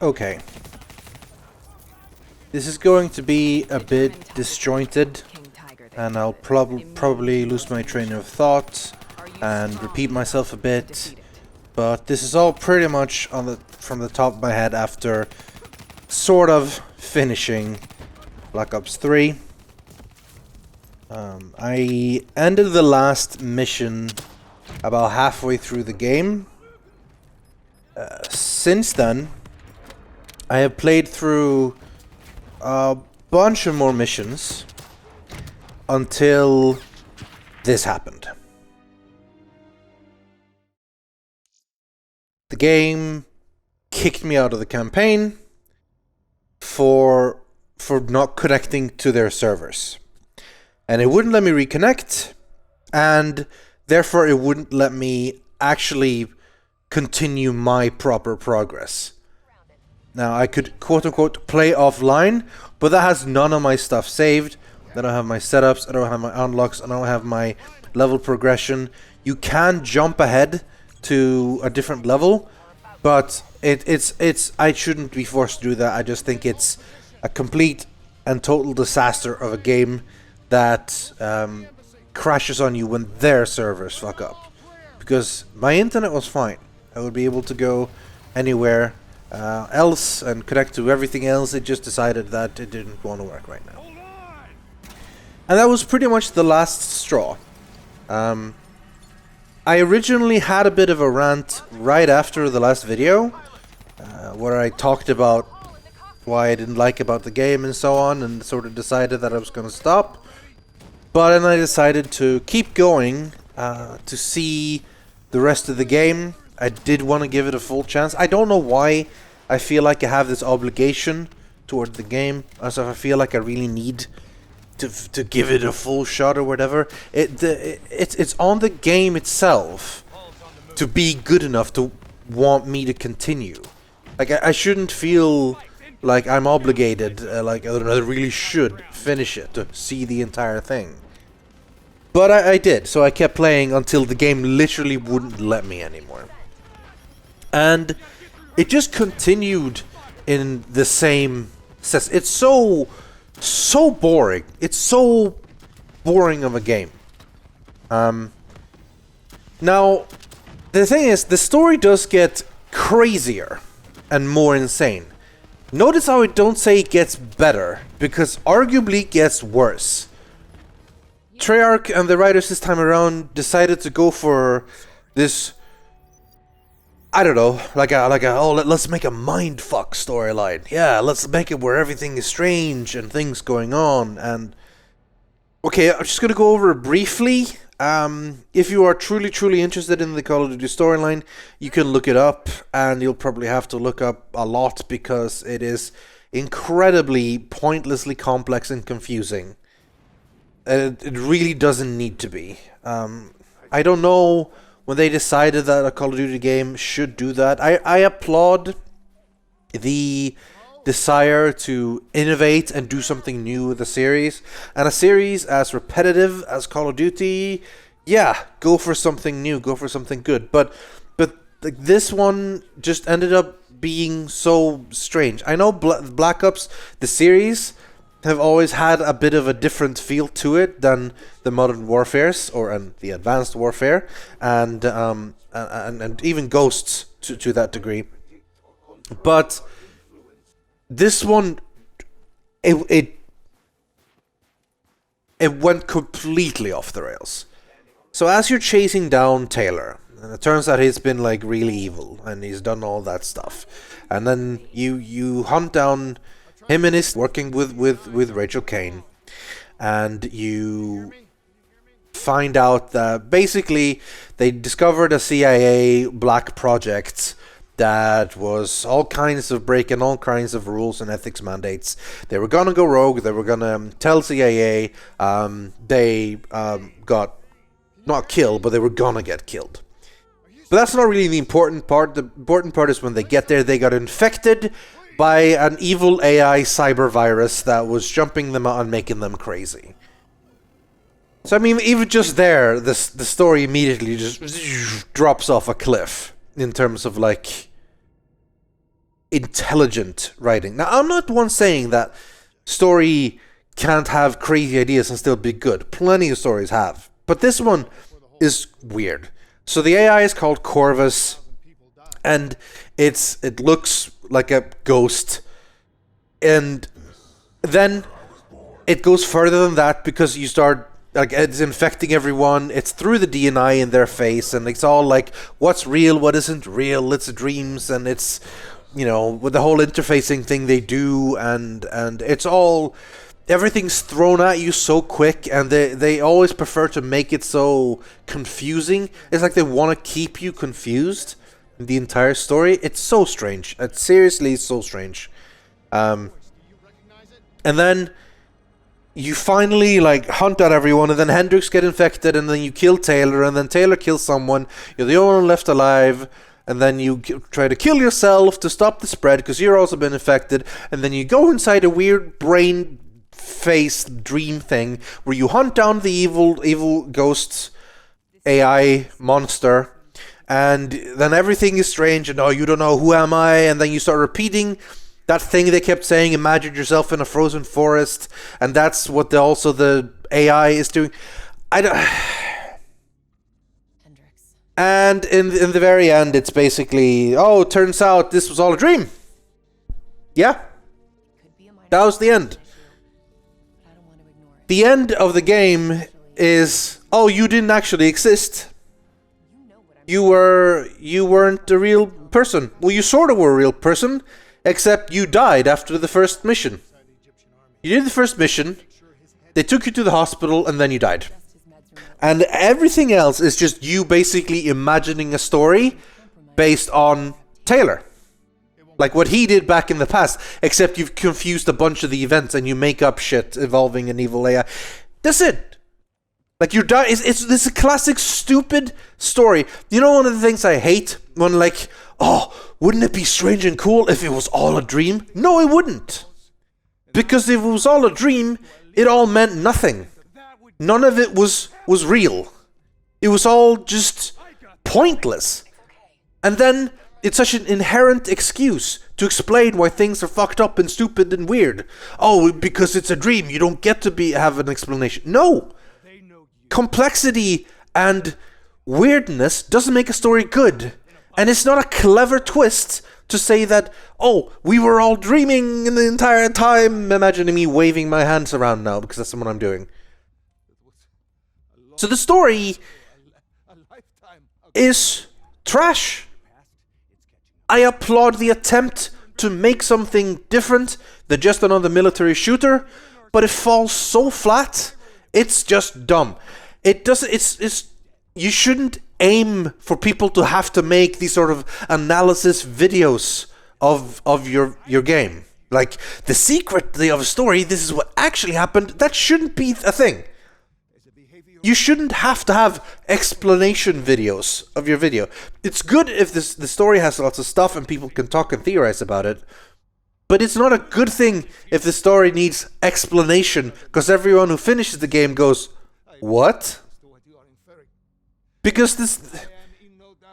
Okay. This is going to be a bit disjointed, and I'll probably lose my train of thought and repeat myself a bit. But this is all pretty much from the top of my head after sort of finishing Black Ops 3. I ended the last mission about halfway through the game. Since then, I have played through a bunch of more missions until this happened. The game kicked me out of the campaign for not connecting to their servers. And it wouldn't let me reconnect, and therefore it wouldn't let me actually continue my proper progress. Now, I could quote-unquote play offline, but that has none of my stuff saved. I don't have my setups, I don't have my unlocks, I don't have my level progression. You can jump ahead to a different level, but it's I shouldn't be forced to do that. I just think it's a complete and total disaster of a game that crashes on you when their servers fuck up. Because my internet was fine. I would be able to go anywhere else and connect to everything else. It just decided that it didn't want to work right now. And that was pretty much the last straw. I originally had a bit of a rant right after the last video, where I talked about why I didn't like about the game and so on, and sort of decided that I was going to stop. But then I decided to keep going to see the rest of the game. I did want to give it a full chance. I don't know why I feel like I have this obligation toward the game, as if I feel like I really need to give it a full shot or whatever. It's on the game itself to be good enough to want me to continue. Like I shouldn't feel like I'm obligated, like I really should finish it to see the entire thing. But I did, so I kept playing until the game literally wouldn't let me anymore. And it just continued in the same sense. It's so boring. It's so boring of a game. Now, the thing is, the story does get crazier and more insane. Notice how I don't say it gets better, because arguably it gets worse. Treyarch and the writers this time around decided to go for this, I don't know, let's make a mindfuck storyline. Yeah, let's make it where everything is strange and things going on. And okay, I'm just gonna go over it briefly. If you are truly interested in the Call of Duty storyline, you can look it up, and you'll probably have to look up a lot because it is incredibly pointlessly complex and confusing. It really doesn't need to be. I don't know when they decided that a Call of Duty game should do that. I applaud the desire to innovate and do something new with a series. And a series as repetitive as Call of Duty, yeah, go for something new, go for something good. But like, this one just ended up being so strange. I know Black Ops, the series, have always had a bit of a different feel to it than the Modern Warfares and the Advanced Warfare, and even Ghosts to that degree. But this one, it went completely off the rails. So as you're chasing down Taylor, and it turns out he's been like really evil and he's done all that stuff, and then you hunt down him and his working with Rachel Kane, and you find out that basically they discovered a CIA black project that was all kinds of breaking all kinds of rules and ethics mandates. They were gonna go rogue. They were gonna tell CIA. They got not killed, but they were gonna get killed. But that's not really the important part. The important part is when they get there, they got infected by an evil AI cyber virus that was jumping them out and making them crazy. So I mean, even just there, the story immediately just drops off a cliff in terms of like intelligent writing. Now, I'm not one saying that story can't have crazy ideas and still be good. Plenty of stories have. But this one is weird. So the AI is called Corvus, and it looks like a ghost. And then it goes further than that because you start, like, it's infecting everyone. It's through the DNA in their face, and it's all like, what's real, what isn't real, it's dreams, and it's, you know, with the whole interfacing thing they do, and it's all, everything's thrown at you so quick, and they always prefer to make it so confusing. It's like they want to keep you confused in the entire story. It's so strange. It's seriously so strange. And then you finally, like, hunt out everyone, and then Hendrix get infected, and then you kill Taylor, and then Taylor kills someone. You're the only one left alive, and then you try to kill yourself to stop the spread because you're also been infected, and then you go inside a weird brain face dream thing where you hunt down the evil ghost AI monster, and then everything is strange, and oh, you don't know, who am I? And then you start repeating that thing they kept saying, imagine yourself in a frozen forest, and that's what the AI is doing. I don't. And in the very end, it's basically, oh, it turns out this was all a dream. Yeah, that was the end. The end of the game is, oh, you didn't actually exist. You weren't a real person. Well, you sort of were a real person, except you died after the first mission. You did the first mission, they took you to the hospital, and then you died. And everything else is just you basically imagining a story based on Taylor. Like what he did back in the past, except you've confused a bunch of the events and you make up shit involving an evil AI. That's it. Like you're done. It's a classic stupid story. You know, one of the things I hate when, like, oh, wouldn't it be strange and cool if it was all a dream? No, it wouldn't. Because if it was all a dream, it all meant nothing. None of it was real. It was all just pointless. And then it's such an inherent excuse to explain why things are fucked up and stupid and weird. Oh, because it's a dream, you don't get to have an explanation. No! Complexity and weirdness doesn't make a story good. And it's not a clever twist to say that, oh, we were all dreaming the entire time. Imagine me waving my hands around now because that's what I'm doing. So the story is trash. I applaud the attempt to make something different than just another military shooter, but it falls so flat. It's just dumb. It doesn't. It's. You shouldn't aim for people to have to make these sort of analysis videos of your game. Like the secret of a story. This is what actually happened. That shouldn't be a thing. You shouldn't have to have explanation videos of your video. It's good if the story has lots of stuff and people can talk and theorize about it. But it's not a good thing if the story needs explanation, because everyone who finishes the game goes, what? Because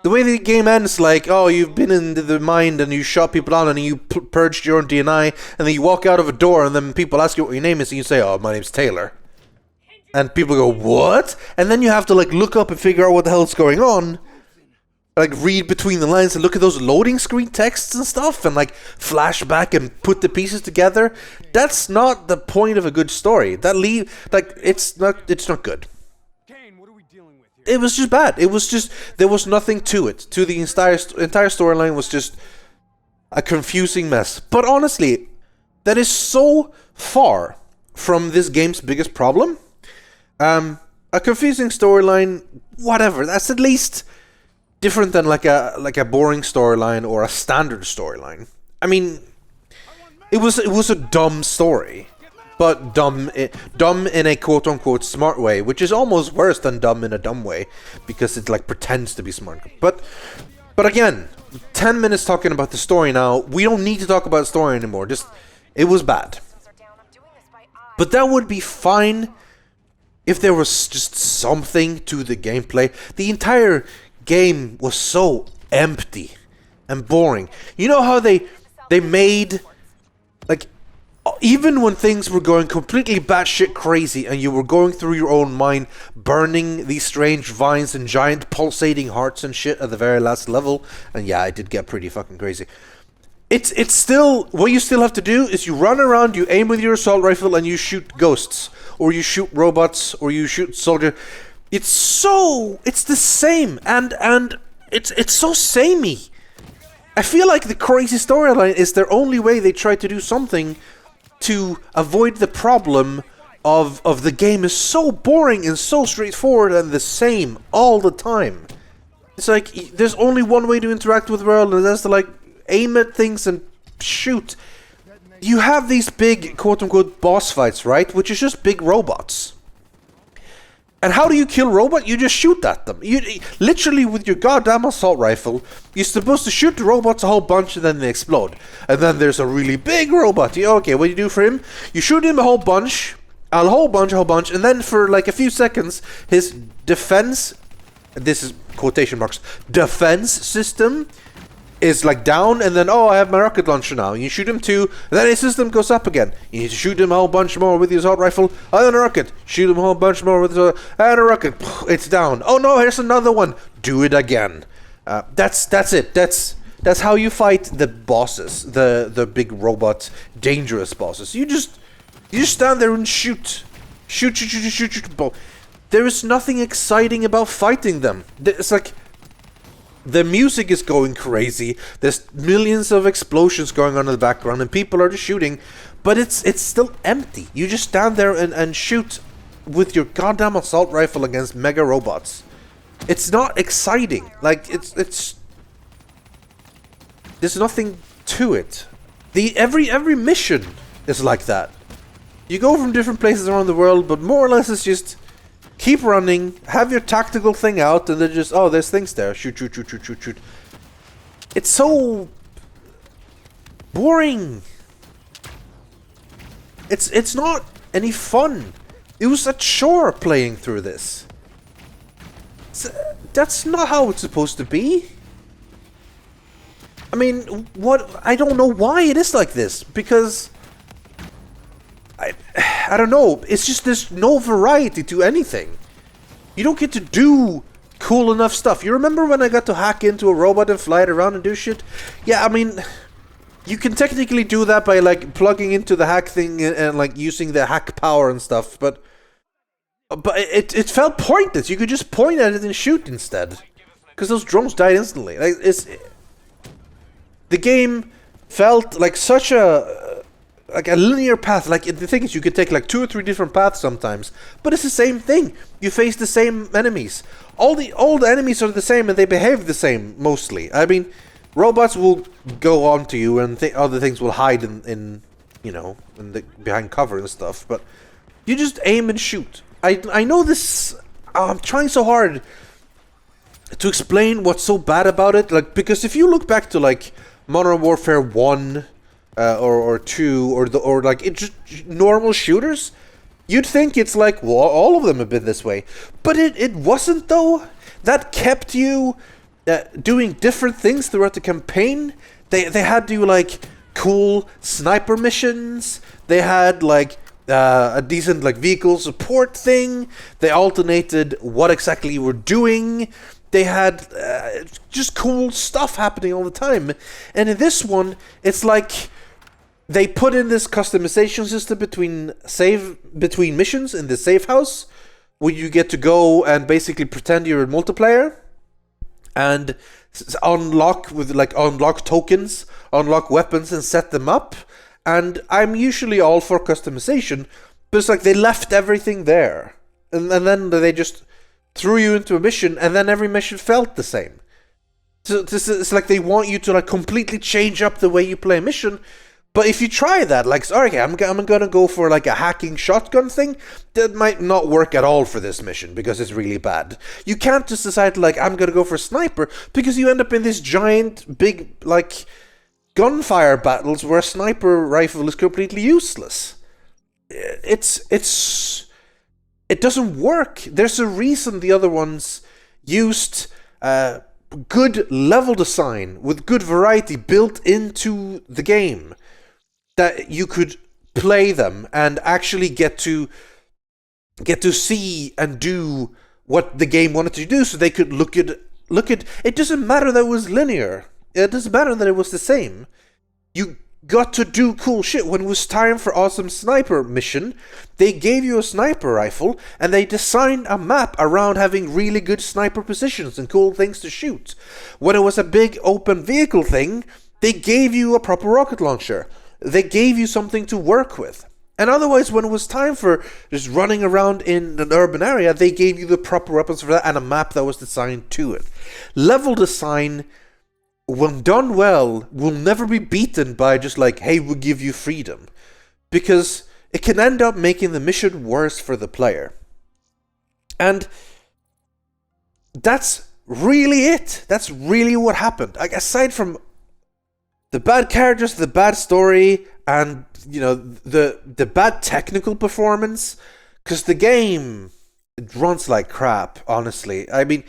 the way the game ends, like, oh, you've been into the mind and you shot people down and you purged your own DNA, and then you walk out of a door and then people ask you what your name is and you say, oh, my name's Taylor. And people go, what? And then you have to, like, look up and figure out what the hell's going on. Like, read between the lines and look at those loading screen texts and stuff and, like, flash back and put the pieces together. That's not the point of a good story. It's not good. It was just bad. It was just, there was nothing to it. To the entire storyline was just a confusing mess. But honestly, that is so far from this game's biggest problem. A confusing storyline, whatever. That's at least different than like a boring storyline or a standard storyline. I mean, it was a dumb story, but dumb in a quote unquote smart way, which is almost worse than dumb in a dumb way because it like pretends to be smart. But again, 10 minutes talking about the story now. We don't need to talk about the story anymore. Just it was bad. But that would be fine if there was just something to the gameplay. The entire game was so empty and boring. You know how they They made, like, even when things were going completely batshit crazy and you were going through your own mind, burning these strange vines and giant pulsating hearts and shit at the very last level, and yeah, it did get pretty fucking crazy. It's still, what you still have to do is you run around, you aim with your assault rifle, and you shoot ghosts, or you shoot robots, or you shoot soldier. It's the same, and it's so samey. I feel like the crazy storyline is their only way they try to do something to avoid the problem of the game is so boring and so straightforward and the same all the time. It's like, there's only one way to interact with the world, and that's to, like, aim at things and shoot. You have these big, quote-unquote, boss fights, right? Which is just big robots. And how do you kill robot? You just shoot at them. You literally, with your goddamn assault rifle, you're supposed to shoot the robots a whole bunch and then they explode. And then there's a really big robot. Okay, what do you do for him? You shoot him a whole bunch, and then for like a few seconds, his defense, this is quotation marks, defense system is like down, and then, oh, I have my rocket launcher now. You shoot him too, and then his system goes up again. You need to shoot him a whole bunch more with your assault rifle, and then a rocket. Shoot him a whole bunch more with and a rocket. It's down. Oh no, here's another one. Do it again. That's it. That's how you fight the bosses, the big robot, dangerous bosses. You just stand there and shoot. Shoot. There is nothing exciting about fighting them. It's like, the music is going crazy, there's millions of explosions going on in the background, and people are just shooting, but it's still empty. You just stand there and shoot with your goddamn assault rifle against mega robots. It's not exciting. Like, it's there's nothing to it. Every mission is like that. You go from different places around the world, but more or less it's just keep running, have your tactical thing out, and then just, oh, there's things there. Shoot. It's so boring. It's not any fun. It was a chore playing through this. That's not how it's supposed to be. I mean, I don't know why it is like this, because I don't know, it's just there's no variety to anything. You don't get to do cool enough stuff. You remember when I got to hack into a robot and fly it around and do shit? Yeah, I mean, you can technically do that by, like, plugging into the hack thing and like using the hack power and stuff, but it felt pointless. You could just point at it and shoot instead, because those drones died instantly. Like, the game felt like such a linear path. Like, the thing is, you could take like 2 or 3 different paths sometimes, but it's the same thing. You face the same enemies. All the enemies are the same, and they behave the same mostly. I mean, robots will go on to you, and other things will hide in behind cover and stuff. But you just aim and shoot. I know this. I'm trying so hard to explain what's so bad about it. Like, because if you look back to like Modern Warfare 1. Or 2, or like just normal shooters, you'd think it's like, well, all of them have been this way, but it wasn't though. That kept you doing different things throughout the campaign. They had you like cool sniper missions. They had like a decent like vehicle support thing. They alternated what exactly you were doing. They had just cool stuff happening all the time. And in this one, it's like they put in this customization system between missions in the safe house, where you get to go and basically pretend you're in multiplayer and unlock tokens, unlock weapons, and set them up. And I'm usually all for customization, but it's like they left everything there, and then they just threw you into a mission, and then every mission felt the same. So it's like they want you to like completely change up the way you play a mission. But if you try that, like, okay, I'm gonna go for like a hacking shotgun thing, that might not work at all for this mission because it's really bad. You can't just decide like, I'm gonna go for sniper, because you end up in this giant, big, like, gunfire battles where a sniper rifle is completely useless. It doesn't work. There's a reason the other ones used good level design with good variety built into the game, that you could play them and actually get to see and do what the game wanted to do, so they could look at it. Doesn't matter that it was linear. It doesn't matter that it was the same. You got to do cool shit. When it was time for awesome sniper mission, they gave you a sniper rifle and they designed a map around having really good sniper positions and cool things to shoot. When it was a big open vehicle thing, they gave you a proper rocket launcher. They gave you something to work with. And otherwise, when it was time for just running around in an urban area, they gave you the proper weapons for that and a map that was designed to it. Level design, when done well, will never be beaten by just like, hey, we'll give you freedom. Because it can end up making the mission worse for the player. And that's really it. That's really what happened. Like, aside from the bad characters, the bad story, and, you know, the bad technical performance, because the game, it runs like crap, honestly. I mean,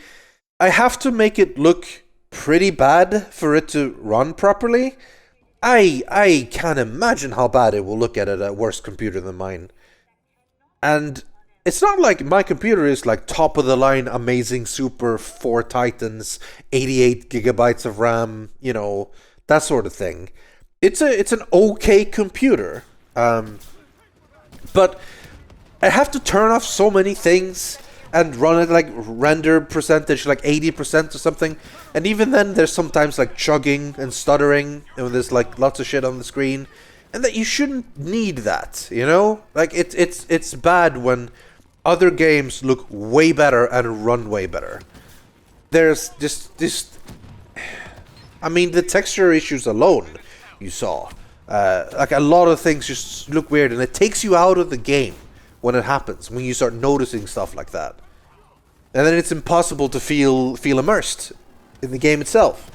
I have to make it look pretty bad for it to run properly. I can't imagine how bad it will look at a worse computer than mine. And it's not like my computer is like top of the line, amazing, super 4 Titans, 88 gigabytes of RAM, you know, that sort of thing. It's an okay computer, but I have to turn off so many things and run it like render percentage like 80% or something, and even then there's sometimes like chugging and stuttering, and there's like lots of shit on the screen, and that you shouldn't need that, you know? Like it's bad when other games look way better and run way better. There's just I mean, the texture issues alone, you saw. Like, a lot of things just look weird, and it takes you out of the game when it happens, when you start noticing stuff like that. And then it's impossible to feel immersed in the game itself.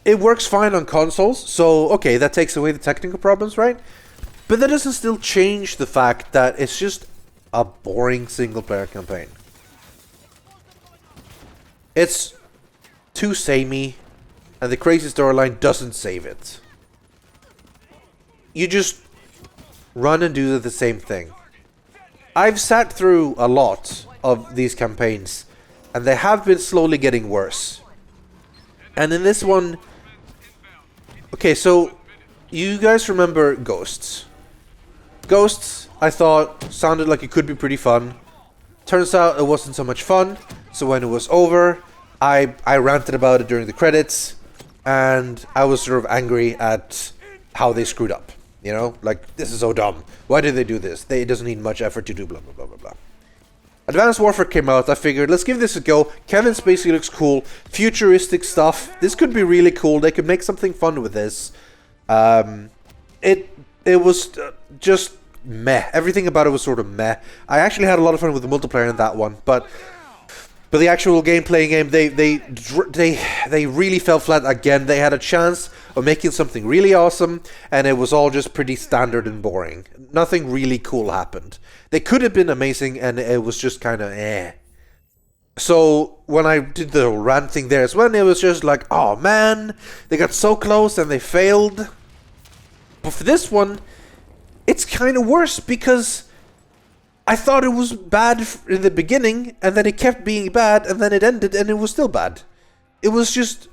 It works fine on consoles, so, okay, that takes away the technical problems, right? But that doesn't still change the fact that it's just a boring single-player campaign. It's too samey, and the crazy storyline doesn't save it. You just run and do the same thing. I've sat through a lot of these campaigns, and they have been slowly getting worse. And in this one... Okay, so you guys remember Ghosts. Ghosts, I thought, sounded like it could be pretty fun. Turns out it wasn't so much fun, so when it was over, I ranted about it during the credits, and I was sort of angry at how they screwed up. You know, like, this is so dumb. Why did they do this? It doesn't need much effort to do blah, blah, blah, blah, blah. Advanced Warfare came out. I figured, let's give this a go. Kevin Spacey looks cool. Futuristic stuff. This could be really cool. They could make something fun with this. It was just meh. Everything about it was sort of meh. I actually had a lot of fun with the multiplayer in that one, but the actual gameplay game, they really fell flat again. They had a chance of making something really awesome, and it was all just pretty standard and boring. Nothing really cool happened. They could have been amazing, and it was just kind of eh. So when I did the Rant thing there as well, it was just like, oh man, they got so close and they failed. But for this one, it's kind of worse because I thought it was bad in the beginning, and then it kept being bad, and then it ended, and it was still bad. It was just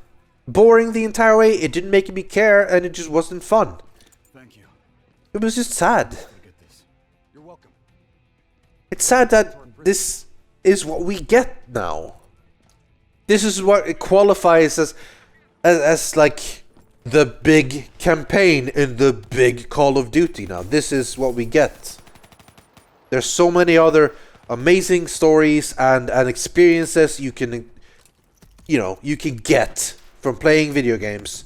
boring the entire way. It didn't make me care, and it just wasn't fun. Thank you. It was just sad. Look at this. You're welcome. It's sad that this is what we get now. This is what it qualifies as like the big campaign in the big Call of Duty now. This is what we get. There's so many other amazing stories and experiences you can get from playing video games.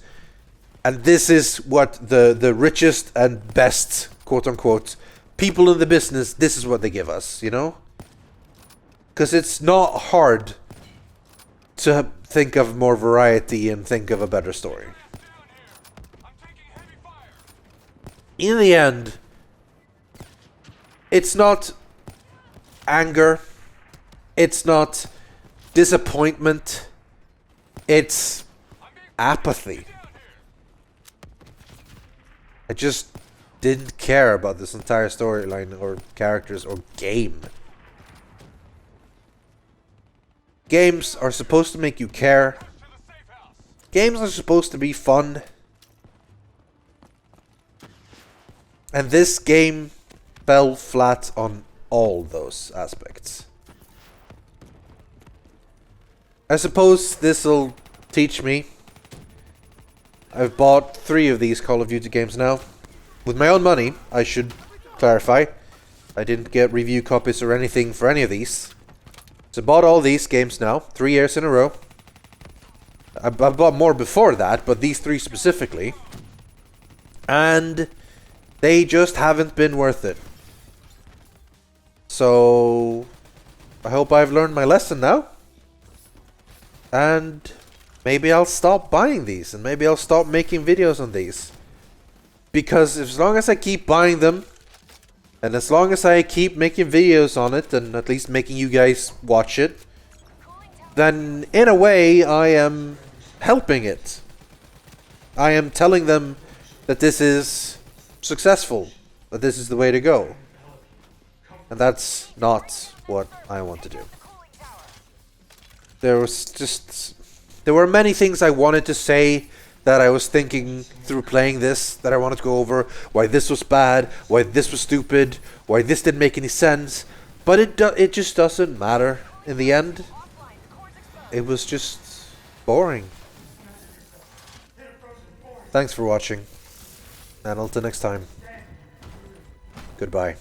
And this is what the richest and best, quote unquote, people in the business, this is what they give us, you know? Because it's not hard to think of more variety and think of a better story. In the end, it's not anger, it's not disappointment, It's apathy. I just didn't care about this entire storyline or characters or game. Games are supposed to make you care. Games are supposed to be fun. And this game fell flat on all those aspects. I suppose this'll teach me. I've bought 3 of these Call of Duty games now. With my own money, I should clarify. I didn't get review copies or anything for any of these. So I bought all these games now, 3 years in a row. I bought more before that, but these 3 specifically. And they just haven't been worth it. So I hope I've learned my lesson now. And maybe I'll stop buying these, and maybe I'll stop making videos on these. Because as long as I keep buying them, and as long as I keep making videos on it, and at least making you guys watch it, then in a way I am helping it. I am telling them that this is successful, that this is the way to go. And that's not what I want to do. There were many things I wanted to say that I was thinking through playing this, that I wanted to go over, why this was bad, why this was stupid, why this didn't make any sense, but it just doesn't matter in the end. It was just boring. Thanks for watching, and until next time, goodbye.